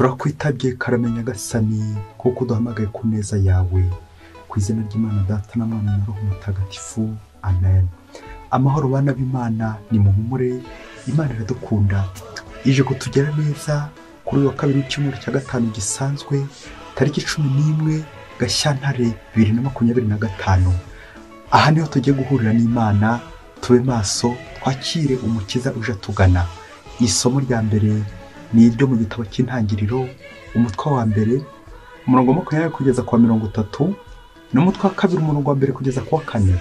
turakwitabye karamenya gasani kuko duhamagaye ku neza yawe ku izina ry'Imana Data na Mwana na Roho Mutagatifu amen. Amahoro bana b'Imana ni muhumure, Imana iradukunda ije kutugera neza kuri wa kabiri w'icyumweru cya gatanu gisanzwe tariki 11 Gashyantare 2025. Aha niho tugiye guhurira n'Imana, tube maso twakire umukiza uje tugana. Isomo rya mbere ni iryo mu gitabo cy'Intangiriro umutwe wa mbere umurongo 20 kugeza kwa 30 n'umutwe wa kabiri umurongo wa mbere kugeza kwa 4.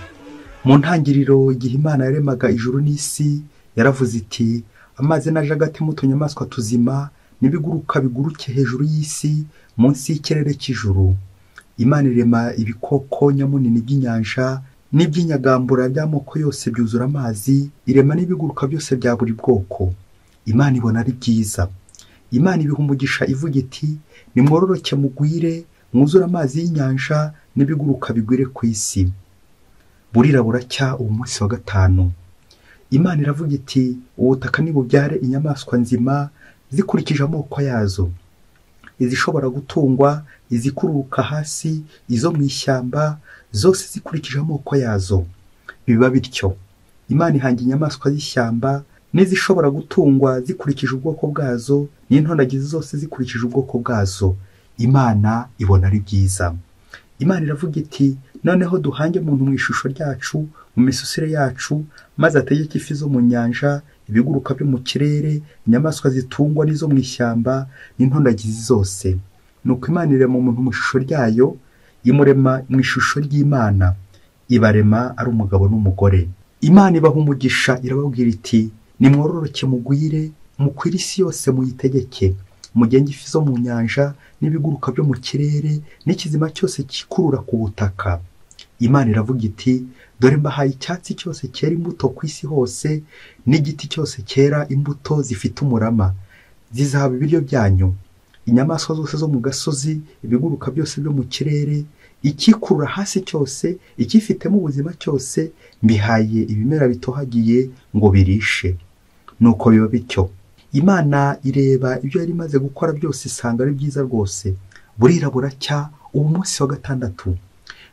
Mu ntangiriro igihe Imana yaremaga ijuru n'isi yaravuze iti amazi naje agati mu tunyamaswa tuzima n'ibiguruka biguruke hejuru y'isi munsi y'ikirere cy'ijuru. Imana irema ibikoko nyamunini by'inyanja n'iby'inyagambura by'amoko yose byuzura amazi, irema n'ibiguruka byose bya buri bwoko. Imana ibona ari byiza. Imana ibiha umugisha ivuga iti nimwororoke mugwire mwuzura amazi y'inyanja n'ibiguruka bigwire ku isi. Burira buracya uwo munsi wa gatanu. Imana iravuga iti ubutaka nibubyare inyamaswa nzima zikurikije amoko yazo, izishobora gutungwa, izikururuka hasi, izo mu ishyamba, zose zikurikije amoko yazo. Biba bityo. Imana ihanga inyamaswa z'ishyamba n'izishobora gutungwa zikurikije ubwoko bwazo, n'intondagizi zose zikurikije ubwoko bwazo. Imana ibona ari byiza. Imana iravuga iti noneho duhange umuntu mu ishusho ryacu, mu misusire yacu, maze ategeke ifi zo mu nyanja, ibiguruka byo mu kirere, inyamaswa zitungwa n'izo mu ishyamba, n'intondagizi zose. Nuko Imana irema umuntu mu ishusho ryayo, imurema mu ishusho ry'Imana, ibarema ari umugabo n'umugore. Imana ibaha umugisha irababwira iti nimwororoke mugwire mukwire isi yose muyitegeke, mugenge ifi zo mu nyanja n'ibiguruka byo mu kirere n'ikizima cyose kikurura ku butaka. Imana iravuga iti dore mbahaye icyatsi cyose cyera imbuto ku isi hose n'igiti cyose cyera imbuto zifite umurama, zizaba ibiryo byanyu. Inyamaswa zose zo mu gasozi, ibiguruka byose byo mu kirere, ikikurura hasi cyose, ikifitemo ubuzima cyose, mbihaye ibimera bitohagiye ngo birishe. Nuko biba bityo. Imana ireba ibyo yari imaze gukora byose isanga ari byiza rwose. Burira buracya uwo munsi wa gatandatu.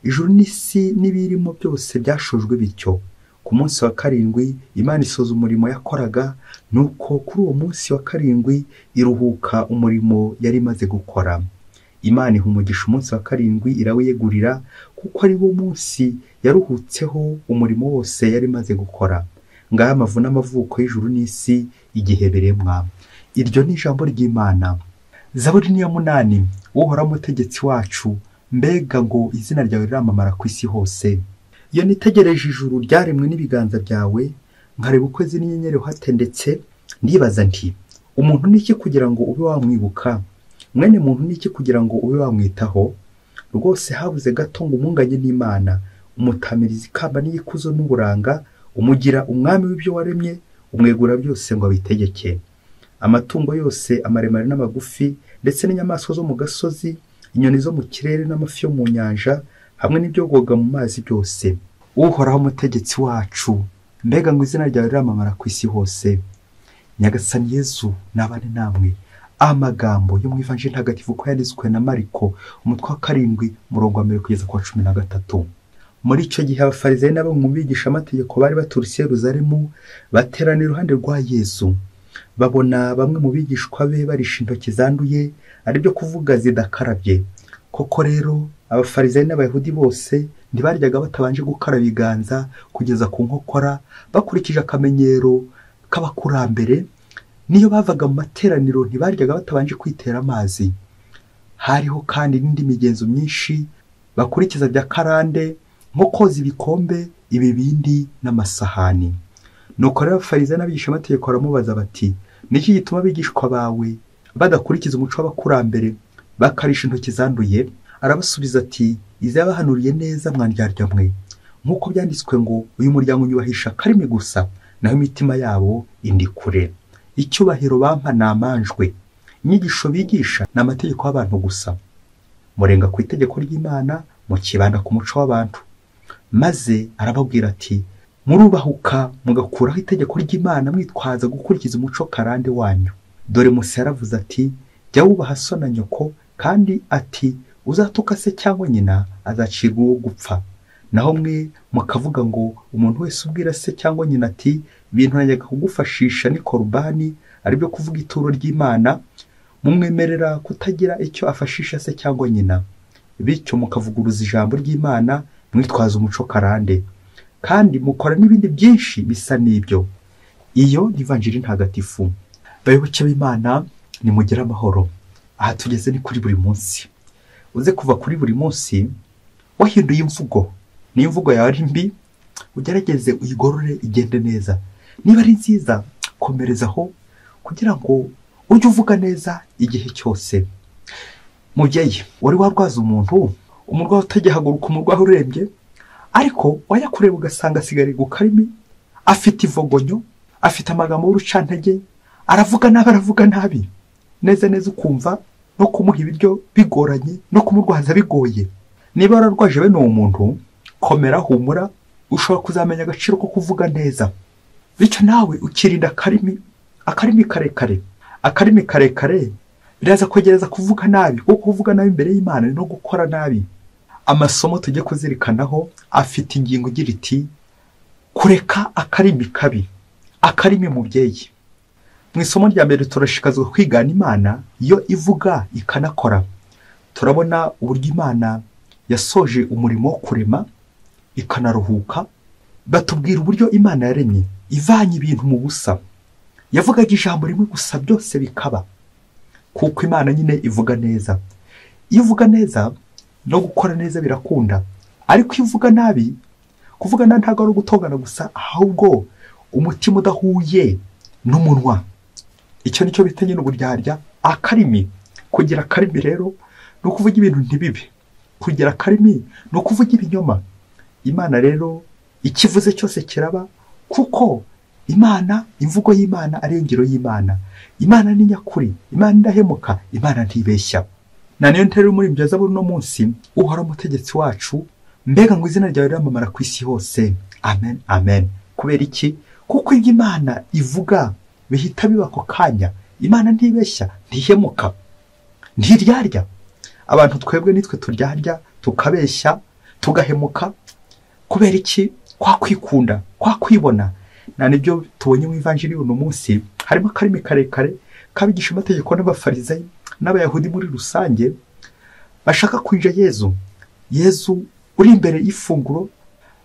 Ijuru n'isi n'ibirimo byose byashojwe bityo. Ku munsi wa karindwi Imana isoza umurimo yakoraga, nuko kuri uwo munsi wa karindwi iruhuka umurimo yari imaze gukora. Imana iha umugisha umunsi wa karindwi irawiyegurira, kuko ari wo munsi yaruhutseho umurimo wose yari imaze gukora. Ngaya amavu n'amavuko y'ijuru n'isi igihe biremwa. Iryo ni ijambo ry'Imana. Zaburi ni ya 8. Uhoraho umutegetsi wacu, mbega ngo izina ryawe riramamara ku isi hose. Iyo nitegereje ijuru ryaremwe n'ibiganza byawe, nkareba ukwezi n'inyenyeri uhatendetse, ndibaza nti umuntu niki kugira ngo ube wamwibuka, mwene muntu niki kugira ngo ube wamwitaho. Rwose habuze gato ngo umunganye n'Imana, umutamiriza ikamba n'ikuzo n'uburanga, umugira umwami w'ibyo waremye, umwegura byose ngo abitegeke. Amatungo yose amaremare n'amagufi, ndetse n'inyamaswa zo mu gasozi, inyoni zo mu kirere n'amafi yo mu nyanja, hamwe n'ibyo goga mu mazi byose. Uhoraho umutegetsi wacu, mbega ngo izina ryawe riramamara ku isi hose. Nyagasani Yezu nabane namwe. Amagambo yo mu Ivanjili ntagatifu ko yanditswe na Mariko umutwe wa 7 umurongo wa 1 kugeza kwa 13. Muri icyo gihe abafarisayo n'abo mu bigisha amategeko bari baturutse Yerusalemu baterana iruhande rwa Yesu. Babona bamwe mu bigishwa be barisha intoki zanduye, ari byo kuvuga zidakarabye. Koko rero abafarisayo n'abayahudi bose ntibaryaga batabanje gukaraba ibiganza kugeza ku nkokora, bakurikije akamenyero k'abakurambere. Niyo bavaga mu materaniro ntibaryaga batabanje kwitera amazi. Hariho kandi n'indi migenzo myinshi bakurikiza bya karande, nko koza ibikombe, ibibindi n'amasahani. Nuko rero abafarisayo n'abigisha amategeko baramubaza bati niki gituma abigishwa bawe badakurikiza umuco w'abakurambere bakarisha intoki zanduye? Arabasubiza ati izabahanuriye neza mwandyarya mwe, nk'uko byanditswe ngo uyu muryango unyubahisha karimi gusa, naho imitima yabo indi kure. Icyubahiro bampa namanjwe, inyigisho bigisha n'amategeko y'abantu gusa. Murenga ku itegeko ry'Imana, mukibanda ku muco w'abantu. Maze arababwira ati murubahuka mugakuraho itegeko ry'Imana mwitwaza gukurikiza umuco karande wanyu. Dore Mose yaravuze ati jya wubaha so na nyoko, kandi ati uzatuka se cyangwa nyina azacirwa uwo gupfa. Naho mwe mukavuga ngo umuntu wese ubwira se cyangwa nyina ati ibintu najyaga kugufashisha ni korubani, aribyo kuvuga ituro ry'Imana, mumwemerera kutagira icyo afashisha se cyangwa nyina, bityo mukavuguruza ijambo ry'Imana mwitwaza umuco karande, kandi mukora n'ibindi byinshi bisa n'ibyo. Iyo ni ivanjiri ntagatifu. Bayoboke b'Imana, nimugire amahoro. Aha tugeze ni kuri buri munsi. Uze kuva kuri buri munsi wahinduye imvugo. Ni imvugo yawe ari mbi, ugerageze uyigorore igende neza. Niba ari nziza, komerezaho kugira ngo ujye uvuga neza igihe cyose. Mubyeyi, wari warwaza umuntu, umurwayi utagihaguruka, umurwayi urembye, ariko wajya kureba ugasanga asigariye ku karimi, afite ivogonyo, afite amagambo y'urucantege, aravuga nabi, neza neza ukumva no kumuha ibiryo bigoranye, no kumurwaza bigoye. Niba wararwaje bene uwo muntu, komera, humura, ushobora kuzamenya agaciro ko kuvuga neza. Bityo nawe ukirinda akarimi karekare biraza kwegereza kuvuga nabi, kuko kuvuga nabi imbere y'Imana no gukora nabi. Amasomo tujye kuzirikanaho afite ingingo igira iti kureka akarimi kabi. Akarimi mubyeyi. Mu isomo rya mbere turashikazwa kwigana Imana iyo ivuga ikanakora. Turabona uburyo Imana yasoje umurimo wo kurema ikanaruhuka. Batubwira uburyo Imana yaremye ivanye ibintu mu busa. Yavugaga ijambo rimwe gusa byose bikaba, kuko Imana nyine ivuga neza. Iyo uvuga neza no gukora neza birakunda, ariko iyo uvuga nabi, kuvuga nabi ntabwo ari ugutongana gusa, ahubwo umutima udahuye n'umunwa. Icyo nicyo bita nyine uburyarya, akarimi. Kugira akarimi rero ni ukuvuga ibintu ntibibe. Kugira akarimi ni ukuvuga ibinyoma. Imana rero ikivuze cyose kiraba, kuko Imana, imvugo y'Imana ari ingiro y'Imana. Imana ni nyakuri, Imana ndahemuka, Imana ntibeshya. Na niyo ntero muri mbyaza buri no munsi uhora umutegetsi wacu, mbega ngo izina ryawe riramamara ku isi hose. Amen, amen. Kubera iki? Kuko ibyo Imana ivuga bihita biba ako kanya. Imana ntibeshya, ntihemuka, ntiryarya. Abantu twebwe nitwe turyarya, tukabeshya, tugahemuka. Kubera iki? Kwa kwikunda, kwa kwibona. Na nibyo tubonye mu ivanjiri uno munsi, harimo akarimi karekare kabigisha amategeko n'abafarisayo n'abayahudi muri rusange bashaka kwinja Yezu uri imbere y'ifunguro,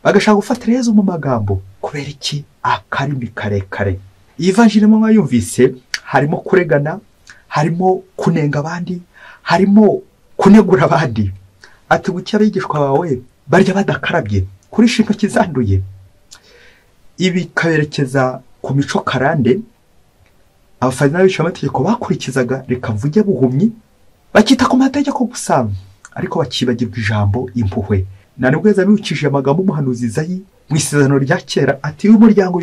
bagashaka gufatira Yezu mu magambo. Kubera iki? Akarimi karekare. Iyi vanjiri mwa yumvise harimo kuregana, harimo kunenga abandi, harimo kunegura abandi. Ati bucya abigishwa bawe barya badakarabye, kurisha intoki zanduye. Ibi kaberekeza ku mico karande abafarisayo n'abigisha amategeko bakurikizaga. Reka mvuge buhumyi, bakita ku mategeko gusa, ariko bakibagirwa ijambo impuhwe. Na nibwo Yezu abibukije amagambo umuhanuzi Izayi mu isezerano rya kera ati umuryango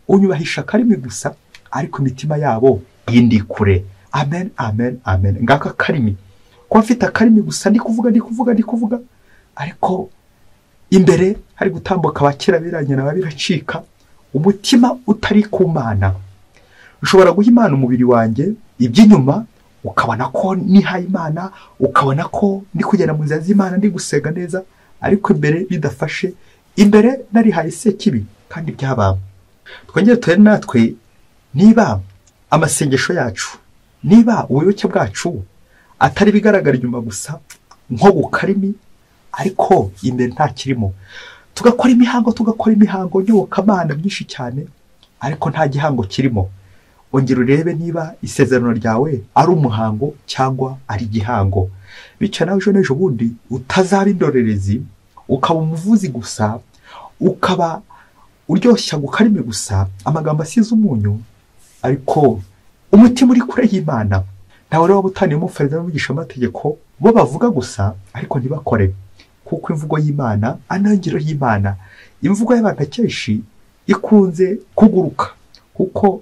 unyubahisha akarimi gusa, ariko imitima yabo yindi kure. Amen, amen, amen. Ngaka akarimi. Ko afite akarimi gusa ndi kuvuga, ariko imbere hari gutambuka abakera biranye na babiracika, umutima utari ku Mana. Ushobora guha Imana umubiri wanjye, iby'inyuma ukabona ko nihaye Imana, ukabona ko ndi kugenda mu nzira z'Imana, ndi gusega neza, ariko imbere bidafashe, imbere narihaye se kibi kandi byababa. Twongere tubere natwe, niba amasengesho yacu, niba ubuyoboke bwacu atari bigaragara inyuma gusa nko gukarimi, ariko imbere nta kirimo, tugakora imihango nyobokamana myinshi cyane, ariko nta gihango kirimo. Ongera urebe niba isezerano ryawe ari umuhango cyangwa ari igihango. Bityo nawe ejo n'ejo bundi utazaba indorerezi, ukaba umuvuzi gusa, ukaba uryoshya gukarimi gusa, amagambo asize umunyu, ariko umutima uri kure y'Imana. Ntawe rero wabutaniye umufarisayo n'abigisha amategeko, bo bavuga gusa ariko ntibakore. Kuko imvugo y'Imana anangiro y'Imana, imvugo y'abantu akenshi ikunze kuguruka, kuko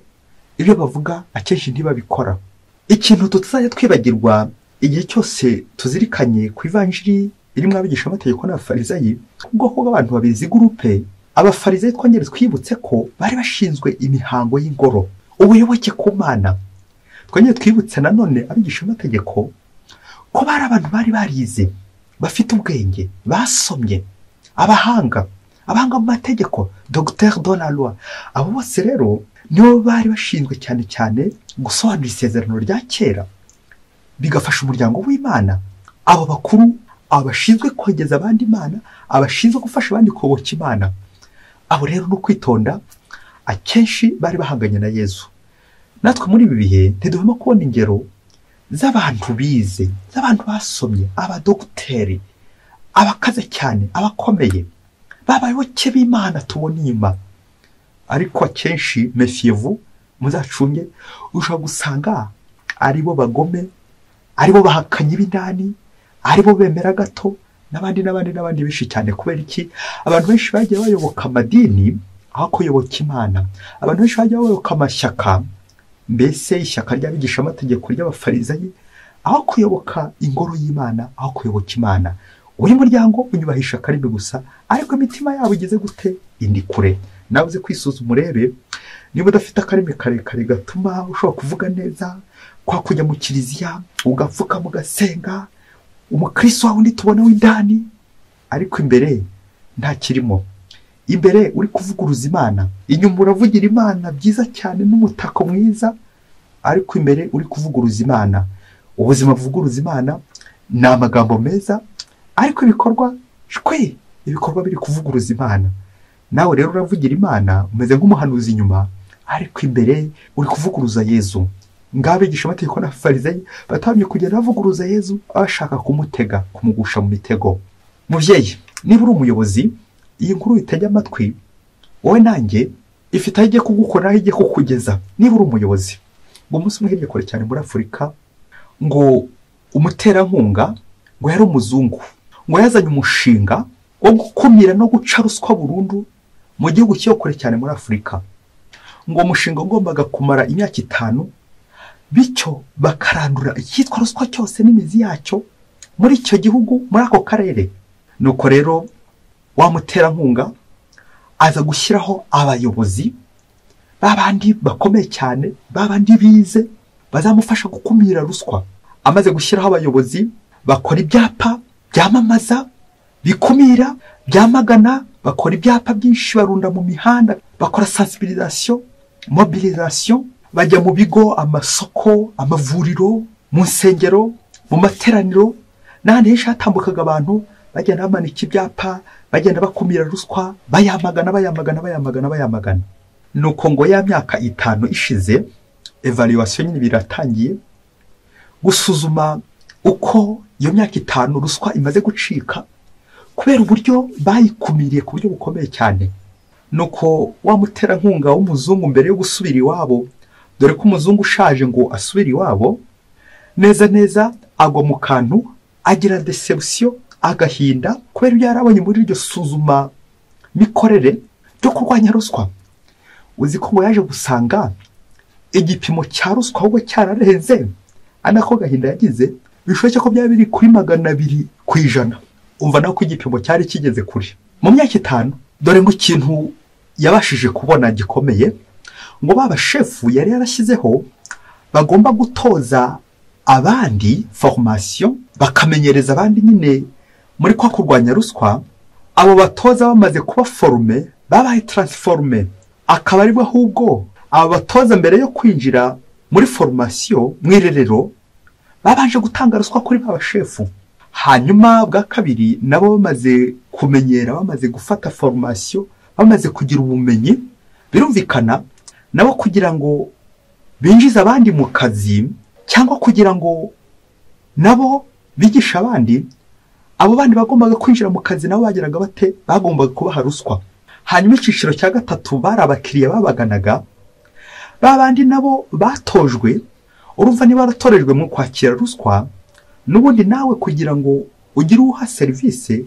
ibyo bavuga akenshi ntibabikora. Ikintu tutazajya twibagirwa igihe cyose tuzirikanye ku ivanjiri irimo abigisha amategeko n'abafarisayo, ubwoko bw'abantu babizi gurupe. Abafarisayo twongere twibutse ko bari bashinzwe imihango y'ingoro, ubuyoboke ku Mana. twongeye twibutse nanone abigisha amategeko ko bari abantu bari barize bafite ubwenge basomye abahanga mu mategeko docteur de la loi. Abo bose rero nibo bari bashinzwe cyane cyane gusobanura isezerano rya kera bigafasha umuryango w'Imana. Abo bakuru abashinzwe kogeza abandi Imana, abashinzwe gufasha abandi kuyoboka Imana. Abo rero no kwitonda akenshi bari bahanganye na Yesu. Natwe muri ibi bihe ntiduhema kubona ingero z'abantu bize, z'abantu basomye, abadogiteri, abakaze cyane, abakomeye, babayoboke b'Imana tubona inyuma. Ariko akenshi mefiez-vous, muzacunge, ushobora gusanga aribo bagome, aribo bahakanye ibindani, aribo bemera gato, n'abandi benshi cyane. Kubera iki? Abantu benshi bagiye bayoboka amadini aho kuyoboka Imana. Abantu benshi bagiye bayoboka amashyaka, mbese ishyaka ry'abigisha amategeko ry'abafarizayi, aho kuyoboka ingoro y'Imana, aho kuyoboka Imana. Uyu muryango unyubaha ishyaka rimwe gusa, ariko imitima yabo igeze gute? Indi kure. Nawe uze kwisuzuma urebe niba udafite akarimi karekare gatuma ushobora kuvuga neza, kwa kujya mu kiliziya ugapfuka mugasenga, umukristo wawe undi tubona w'indani, ariko imbere nta kirimo. Imbere uri kuvuguruza Imana, inyuma uravugira Imana byiza cyane n'umutako mwiza, ariko imbere uri kuvuguruza Imana. Ubuzima buvuguruza Imana ni amagambo meza, ariko ibikorwa biri kuvuguruza Imana. Nawe rero uravugira Imana umeze nk'umuhanuzi inyuma, ariko imbere uri kuvuguruza Yesu. Ngabigisha amategeko n'abafarizayi batamye kugenda bavuguruza Yesu, abashaka kumutega, kumugusha mu mitego. Muvyeyi, niba uri umuyobozi, iyi nkuru itege amatwi, wowe nanjye ifite aho igiye kugukora, aho igiye kukugeza. Niba uri umuyobozi, ngo umunsi umwe hirya kure cyane muri Afurika, ngo umuterankunga ngo yari umuzungu, ngo yazanye umushinga wo gukumira no guca ruswa burundu mu gihugu cyo kure cyane muri Afurika. Ngo umushinga ugombaga kumara imyaka 5, bityo bakarandura icyitwa ruswa cyose n'imizi yacyo muri icyo gihugu, muri ako karere. Nuko rero wa muterankunga aza gushyiraho abayobozi babandi bakomeye cyane, babandi bize bazamufasha gukumira ruswa. Amaze gushyiraho abayobozi bakora ibyapa byamamaza, bikumira, byamagana, bakora ibyapa byinshi barunda mu mihanda, bakora sensibilisation, mobilisation, bajya mu bigo, amasoko, amavuriro, mu nsengero, mu materaniro, n'ahandi henshi hatambukaga abantu bagenda bamanika ibyapa, bagenda bakumira ruswa, bayamagana. Nuko ngo ya myaka 5 ishize, evaluation nyine biratangiye gusuzuma uko iyo myaka 5 ruswa imaze gucika, kubera uburyo bayikumiriye ku buryo bukomeye cyane. Nuko wa muterankunga w'umuzungu mbere yo gusubira iwabo, dore ko umuzungu ushaje ngo asubira iwabo, neza agwa mu kantu, agira deception, agahinda, kubera ibyo yarabonye muri iryo suzuma mikorere ryo kurwanya ruswa. Uzi ko ngo yaje gusanga igipimo cya ruswa ahubwo cyararenze, anako gahinda yagize bishoboke ko byaba biri kuri 200%. Umva nako igipimo cyari kigeze kuri mu myaka 5. Dore ngo ikintu yabashije kubona gikomeye, ngo baba shefu yari yarashyizeho bagomba gutoza abandi formation, bakamenyereza abandi nyine muri kwa kurwanya ruswa. Abo batoza bamaze kuba forme, babaye transforme, akaba ari ahubwo abo batoza mbere yo kwinjira muri formation mwirerero babanje gutanga ruswa kuri baba shefu. Hanyuma bwa kabiri nabo bamaze kumenyera, bamaze gufata formation, bamaze kugira ubumenyi, birumvikana nabo kugira ngo binjiza abandi mu kazi, cyangwa kugira ngo nabo bigisha abandi, abo bandi bagombaga kwinjira mu kazi nabo bageraga bate? Bagombaga kubaha ruswa. Hanyuma iciciro cya 3 bari abakiriya babaganaga, babandi nabo batojwe. Urumva niba baratorejwe mu kwakira ruswa, n'ubundi nawe kugira ngo ugire uha service,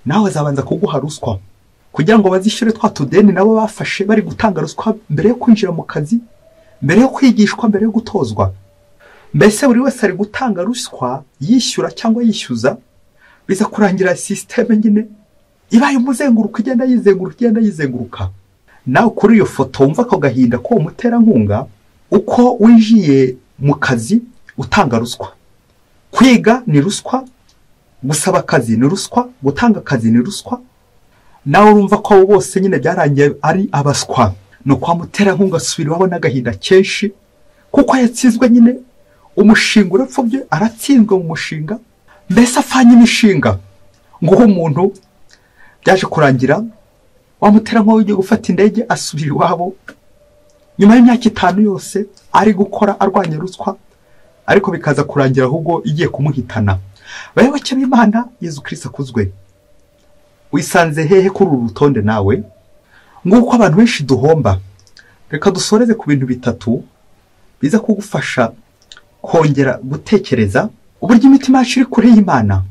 nawe azabanza kuguha ruswa kugira ngo bazishyure twa tudeni nabo bafashe bari gutanga ruswa mbere yo kwinjira mu kazi, mbere yo kwigishwa, mbere yo gutozwa. Mbese buri wese ari gutanga ruswa, yishyura cyangwa yishyuza, biza kurangira systeme nyine ibaye umuzenguruko, igenda yizenguruka. Nawe kuri iyo foto wumva ko gahinda ko umuterankunga uko winjiye mu kazi utanga ruswa, kwiga ni ruswa, gusaba akazi ni ruswa, gutanga akazi ni ruswa. Nawe urumva ko abo bose nyine byarangiye ari abaswa. No kwa muterankunga asubira iwabo n'agahinda kenshi kuko yatsinzwe nyine, umushinga urapfubye, aratsinzwe mu mushinga, mbese afanye imishinga ngo umuntu byaje kurangira wa muterankunga ugiye gufata indege asubira iwabo nyuma y'imyaka 5 yose ari gukora arwanya ruswa, ariko bikaza kurangira ahubwo igiye kumuhitana. Bayoboke b'Imana, Yesu Kristo akuzwe. Wisanze hehe kuri uru rutonde nawe? Nguko abantu benshi duhomba. Reka dusoreze ku bintu bitatu biza kugufasha kongera gutekereza uburyo imitima yacu iri kure y'Imana.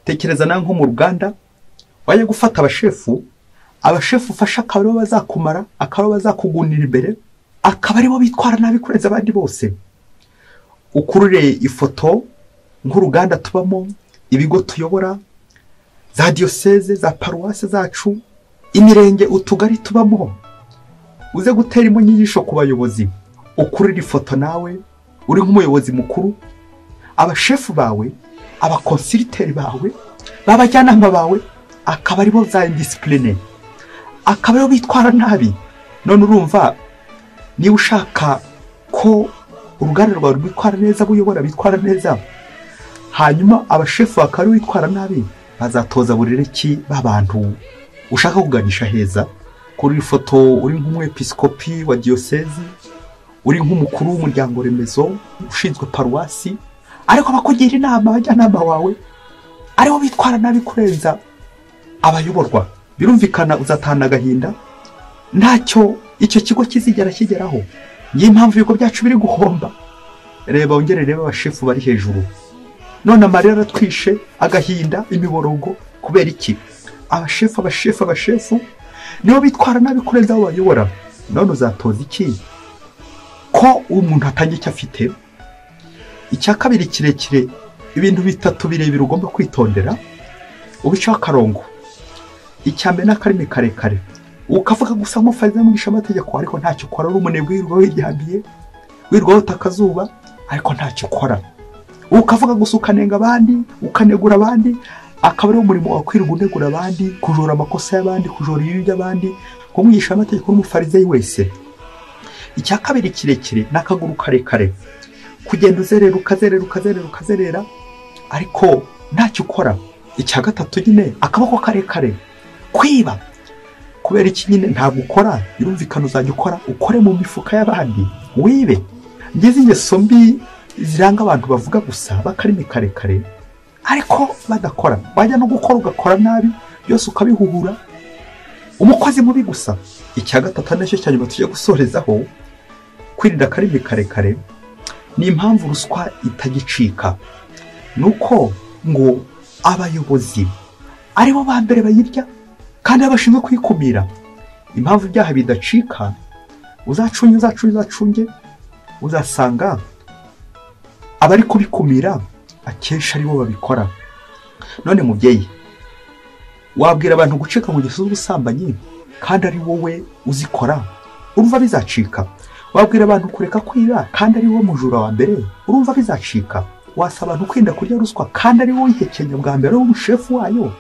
Tekereza nawe nko mu ruganda wajya gufata abashefu ufasha akaba bazakumara, akaba bazakugunira imbere, akaba aribo bitwara nabi kurenza abandi bose. Ukurure ifoto nk'uruganda tubamo, ibigo tuyobora, za diocese, za paruwase zacu, imirenge, utugari tubamo, uze gutera imunyigisho ku bayobozi. Ukurure ifoto nawe uri nk'umuyobozi mukuru, abashefu bawe, abakonsiliteri bawe, babajyanama bawe, akaba aribo za indiscipline, akaba aribo bitwara nabi. None urumva niba ushaka ko uruganda rwawe rwitwara neza, buyobora bitwara neza, hanyuma abashefu bakaba bitwara nabi, bazatoza burereki b'abantu ushaka kuganisha heza. Kuri ifoto uri nk'umwepiskopi wa diocese, uri nk'umukuru w'umuryango remezo ushinzwe paruwasi, ariko bakugira inama, abajyanama wawe aribo bitwara nabi kurenza abayoborwa. Birumvikana uzatana agahinda, ntacyo icyo kigo kizigera kigeraho. Niyo mpamvu ibigo byacu biri guhomba. Reba ongere reba abashefu bari hejuru, none amarira aratwishe, agahinda, imiborogo. Kubera iki? Abashefu nibo bitwara nabi kurenza abo bayobora. None uzatoza iki ko umuntu atangiye icyo afite? Icya kabiri kirekire, ibintu bitatu birebire ugomba kwitondera, ubica akarongo. Icyambere n'akarimi karekare, ukavuga gusa nk'ufariza mugisha amategeko, ariko ntacyo ukora. Uri umunebwe wirwaho iryambiye, wirwaho utakazuba, ariko ntacyo ukora. Ukavuga gusa ukanenga abandi, ukanegura abandi, akaba ari umurimo wa kwirirwa unegura abandi, kujora amakosa y'abandi, kujora ibibi by'abandi, kumwigisha amategeko n'umufarize wese. Icya kabiri kirekire n'akaguru karekare, kugenda ukazerera ariko ntacyo ukora. Icya gatatu nyine akaboko karekare, kwiba. Kubera iki nyine ntabwo ukora? Birumvikana uzajya ukore mu mifuka y'abandi, wibe. Ngize ingeso mbi ziranga abantu bavuga gusa bakarimi karekare ariko badakora. Wajya no gukora ugakora nabi, byose ukabihuhura, umukozi mubi gusa. Icya gatatu nacyo cyanyuma tujye gusorezaho, kwirinda akarimi karekare. Ni impamvu ruswa itagicika, nuko ngo abayobozi aribo ba mbere bayirya kandi abashinzwe kwikumira. Impamvu ibyaha bidacika, uzacunge uzasanga abari kubikumira akenshi aribo babikora. None mubyeyi, wabwira abantu gucika mu gihe ubusambanyi kandi ari wowe uzikora, urumva bizacika? Wabwira abantu kureka kwiba kandi ari wowe mujura wa mbere, urumva bizacika? Wasaba abantu kwinda kurya ruswa kandi ari wowe ihekenya bwa mbere w'umushefu wayo,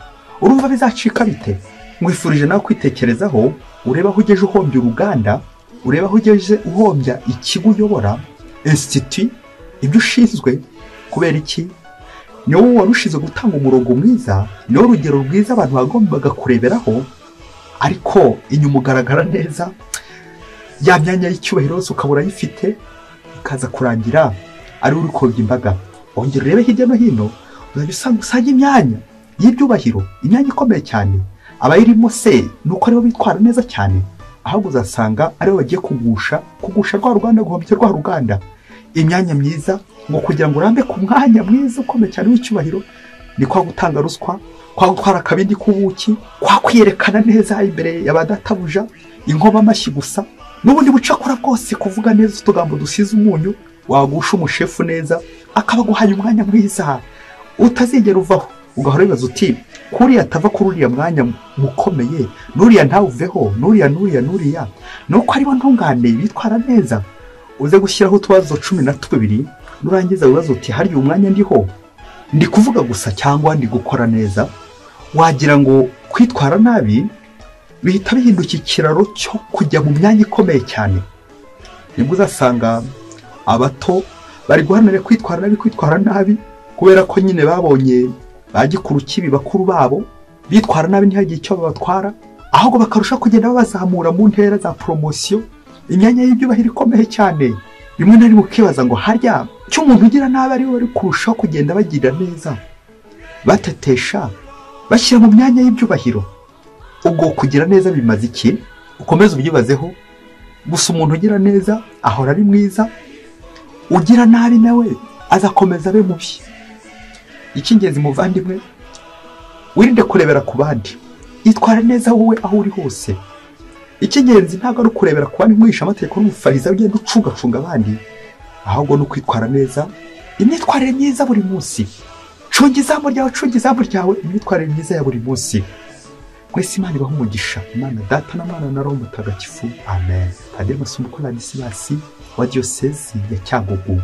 urumva bizacika bite? Mwifurije nawe kwitekerezaho, ureba aho ugeje uhombya uruganda, ureba aho ugeje uhombya ikigo uyobora, institut, ibyo ushinzwe. Kubera iki? Ni wowe warushize gutanga umurongo mwiza, ni wowe urugero rwiza abantu bagombaga kureberaho, ariko inyuma ugaragara neza, ya myanya y'icyubahiro yose ukabura yifite, ikaza kurangira ari uri kobya imbaga. Ongera urebe hirya no hino, uzajya usanga imyanya y'ibyubahiro, imyanya ikomeye cyane, abayirimo se nuko aribo bitwara neza cyane, ahubwo uzasanga aribo bagiye kugusha rwa ruganda, guhombya rwa ruganda. Imyanya myiza ngo kugira ngo urambe ku mwanya mwiza ukomeye cyane w'icyubahiro, ni kwa gutanga ruswa, kwa gutwara akabindi k'ubuki, kwa kwiyerekana neza imbere y'abadatabuja, inkoma amashyi gusa, n'ubundi bucakura bwose, kuvuga neza utugambo dusize umunyu. Wagusha umushefu neza akaba guhaye umwanya mwiza utazigera uvaho, ugahora wibaza uti kuriya atava kuri uriya mwanya mukomeye, nuriya ntawuveho, nuriya nuko aribo ntungane bitwara neza. uze gushyiraho utubazo 12 nurangiza wibaza uti hari umwanya ndiho ndi kuvuga gusa cyangwa ndi gukora neza, wagira ngo kwitwara nabi bihita bihinduka ikiraro cyo kujya mu myanya ikomeye cyane. Nibwo uzasanga abato bari guharanira kwitwara nabi kubera ko nyine babonye bagikuru kibi bakuru babo bitwara nabi ntihagire icyo babatwara, ahubwo bakarusha kugenda babazamura mu ntera za promotion, imyanya y'ibyubahiro ikomeye cyane. Rimwe na rimwe ukibaza ngo harya cyo umuntu ugira nabi ari we bari kurushaho kugenda bagira neza, batetesha bashyira mu myanya y'ibyubahiro. Ubwo kugira neza bimaze iki? Ukomeze ubyibazeho. Gusa umuntu ugira neza ahora ari mwiza, ugira nabi nawe azakomeza abe mubi. Icy'ingenzi muvandimwe, wirinde kurebera ku bandi, itwara neza wowe aho uri hose. Icy'ingenzi ntabwo ari kurebera ku bandi mwisha amategeko n'umufariza ugenda ucungacunga abandi, ahubwo no kwitwara neza, imyitwarire myiza buri munsi. Cunga izamu ryawe, imyitwarire myiza ya buri munsi. Mwese Imana ibahe umugisha, Imana Data na Mwana na Roho Mutagatifu. Amen. Padiri Masumbuko Ladislas wa Diyosezi ya Cyangugu.